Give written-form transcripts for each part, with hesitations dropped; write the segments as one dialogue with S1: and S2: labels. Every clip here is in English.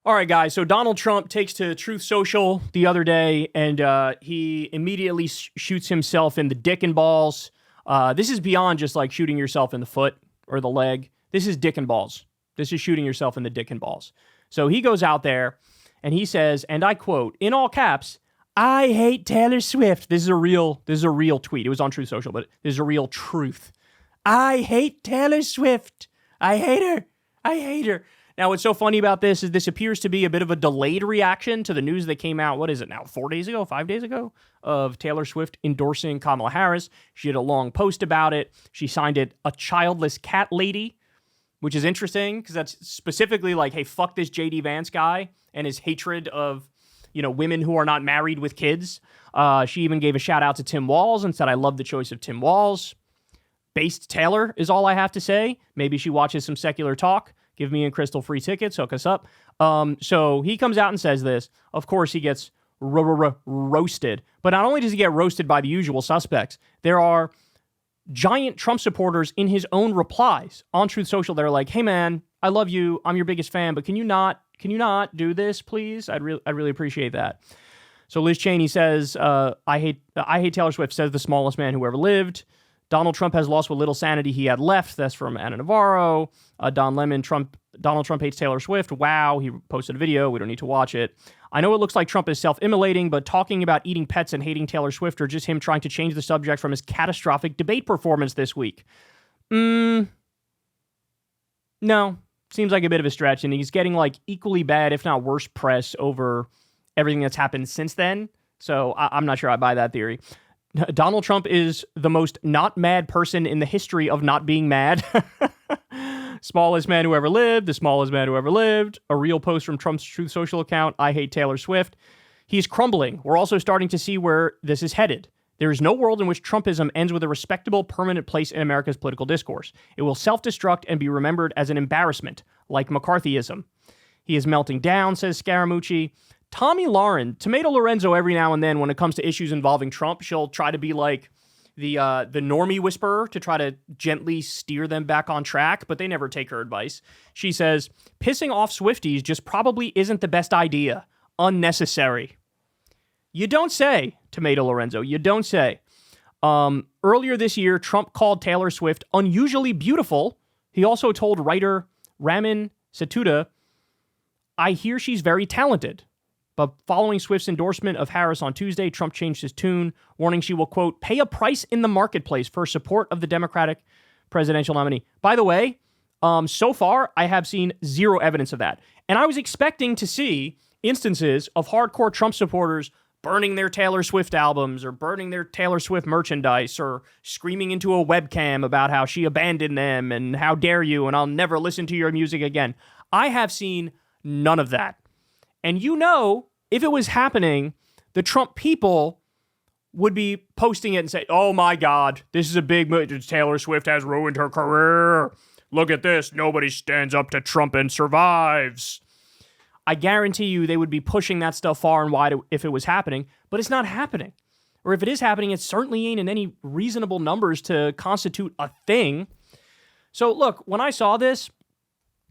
S1: All right, guys. So Donald Trump takes to Truth Social the other day, and he immediately shoots himself in the dick and balls. This is beyond just like shooting yourself in the foot or the leg. This is dick and balls. This is shooting yourself in the dick and balls. So he goes out there and he says, and I quote, in all caps, "I hate Taylor Swift." This is a real tweet. It was on Truth Social, but this is a real truth. "I hate Taylor Swift. I hate her. I hate her." Now, what's so funny about this is this appears to be a bit of a delayed reaction to the news that came out, what is it now, 4 days ago, 5 days ago, of Taylor Swift endorsing Kamala Harris. She did a long post about it. She signed it "a childless cat lady," which is interesting because that's specifically like, hey, fuck this J.D. Vance guy and his hatred of, women who are not married with kids. She even gave a shout out to Tim Walz and said, "I love the choice of Tim Walz." Based Taylor is all I have to say. Maybe she watches some secular talk. Give me and Crystal free tickets. Hook us up. So he comes out and says this. Of course, he gets roasted. But not only does he get roasted by the usual suspects, there are giant Trump supporters in his own replies on Truth Social. They're like, "Hey, man, I love you. I'm your biggest fan. But can you not do this, please? I'd really appreciate that." So Liz Cheney says, I hate Taylor Swift, says the smallest man who ever lived. Donald Trump has lost what little sanity he had left. That's from Anna Navarro. Don Lemon, Donald Trump hates Taylor Swift. Wow, he posted a video. We don't need to watch it. I know it looks like Trump is self-immolating, but talking about eating pets and hating Taylor Swift are just him trying to change the subject from his catastrophic debate performance this week. No, seems like a bit of a stretch, and he's getting like equally bad, if not worse, press over everything that's happened since then. So I'm not sure I buy that theory. Donald Trump is the most not mad person in the history of not being mad. Smallest man who ever lived, the smallest man who ever lived. A real post from Trump's Truth Social account, "I hate Taylor Swift." He's crumbling. We're also starting to see where this is headed. There is no world in which Trumpism ends with a respectable, permanent place in America's political discourse. It will self-destruct and be remembered as an embarrassment, like McCarthyism. He is melting down, says Scaramucci. Tommy Lauren, Tomato Lorenzo, every now and then when it comes to issues involving Trump, she'll try to be like the normie whisperer to try to gently steer them back on track, but they never take her advice. She says, "Pissing off Swifties just probably isn't the best idea. Unnecessary." You don't say, Tomato Lorenzo. You don't say. Earlier this year, Trump called Taylor Swift unusually beautiful. He also told writer Ramin Satuda, "I hear she's very talented." But following Swift's endorsement of Harris on Tuesday, Trump changed his tune, warning she will, quote, "pay a price in the marketplace for support of the Democratic presidential nominee." By the way, so far, I have seen zero evidence of that. And I was expecting to see instances of hardcore Trump supporters burning their Taylor Swift albums or burning their Taylor Swift merchandise or screaming into a webcam about how she abandoned them and how dare you and I'll never listen to your music again. I have seen none of that. And if it was happening, the Trump people would be posting it and say, "Oh my God, this is a big move. Taylor Swift has ruined her career. Look at this. Nobody stands up to Trump and survives." I guarantee you they would be pushing that stuff far and wide if it was happening, but it's not happening. Or if it is happening, it certainly ain't in any reasonable numbers to constitute a thing. So look, when I saw this,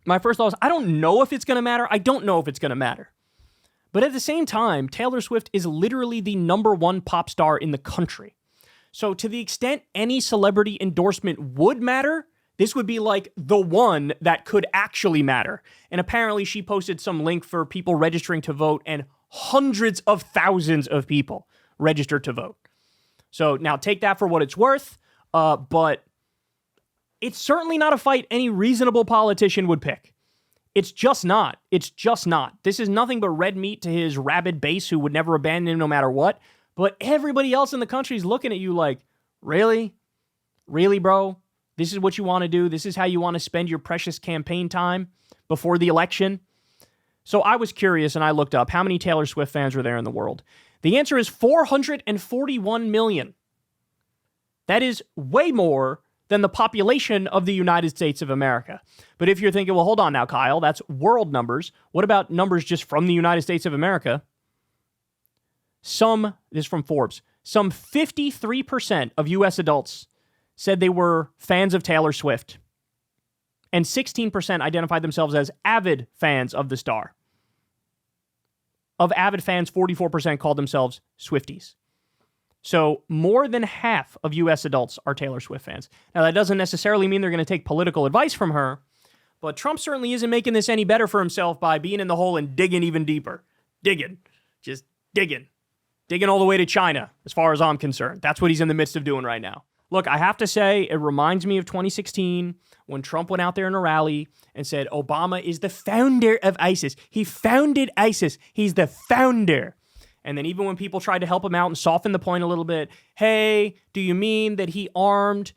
S1: my first thought was, I don't know if it's going to matter. I don't know if it's going to matter. But at the same time, Taylor Swift is literally the number one pop star in the country. So to the extent any celebrity endorsement would matter, this would be like the one that could actually matter. And apparently she posted some link for people registering to vote, and hundreds of thousands of people registered to vote. So now take that for what it's worth, but it's certainly not a fight any reasonable politician would pick. It's just not. It's just not. This is nothing but red meat to his rabid base who would never abandon him no matter what. But everybody else in the country is looking at you like, really? Really, bro? This is what you want to do? This is how you want to spend your precious campaign time before the election? So I was curious and I looked up how many Taylor Swift fans are there in the world. The answer is 441 million. That is way more than the population of the United States of America. But if you're thinking, well, hold on now, Kyle, that's world numbers. What about numbers just from the United States of America? This is from Forbes, some 53% of U.S. adults said they were fans of Taylor Swift. And 16% identified themselves as avid fans of the star. of avid fans, 44% called themselves Swifties. So more than half of U.S. adults are Taylor Swift fans. Now, that doesn't necessarily mean they're going to take political advice from her, but Trump certainly isn't making this any better for himself by being in the hole and digging even deeper. Just digging all the way to China, as far as I'm concerned. That's what he's in the midst of doing right now. Look, I have to say, it reminds me of 2016 when Trump went out there in a rally and said, Obama is the founder of ISIS. He founded ISIS. He's the founder. And then even when people tried to help him out and soften the point a little bit, hey, do you mean that he armed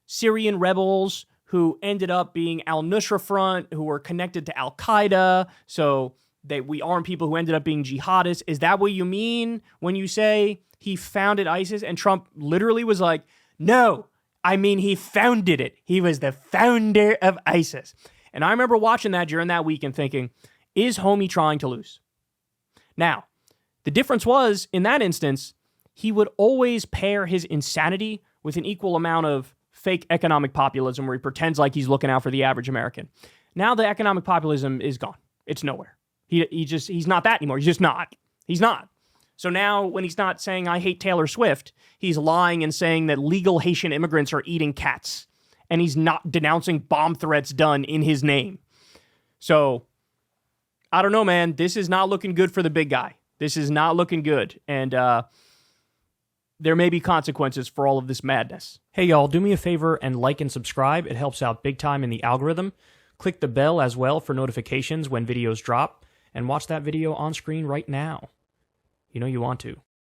S1: Syrian rebels who ended up being al-Nusra Front, who were connected to Al-Qaeda, so we armed people who ended up being jihadists? Is that what you mean when you say he founded ISIS? And Trump literally was like, no, I mean he founded it. He was the founder of ISIS. And I remember watching that during that week and thinking, is homie trying to lose? Now, the difference was, in that instance, he would always pair his insanity with an equal amount of fake economic populism where he pretends like he's looking out for the average American. Now the economic populism is gone. It's nowhere. He's not that anymore. He's just not. He's not. So now when he's not saying, I hate Taylor Swift, he's lying and saying that legal Haitian immigrants are eating cats. And he's not denouncing bomb threats done in his name. So, I don't know, man. This is not looking good for the big guy. This is not looking good. And there may be consequences for all of this madness. Hey, y'all, do me a favor and like and subscribe. It helps out big time in the algorithm. Click the bell as well for notifications when videos drop. And watch that video on screen right now. You know you want to.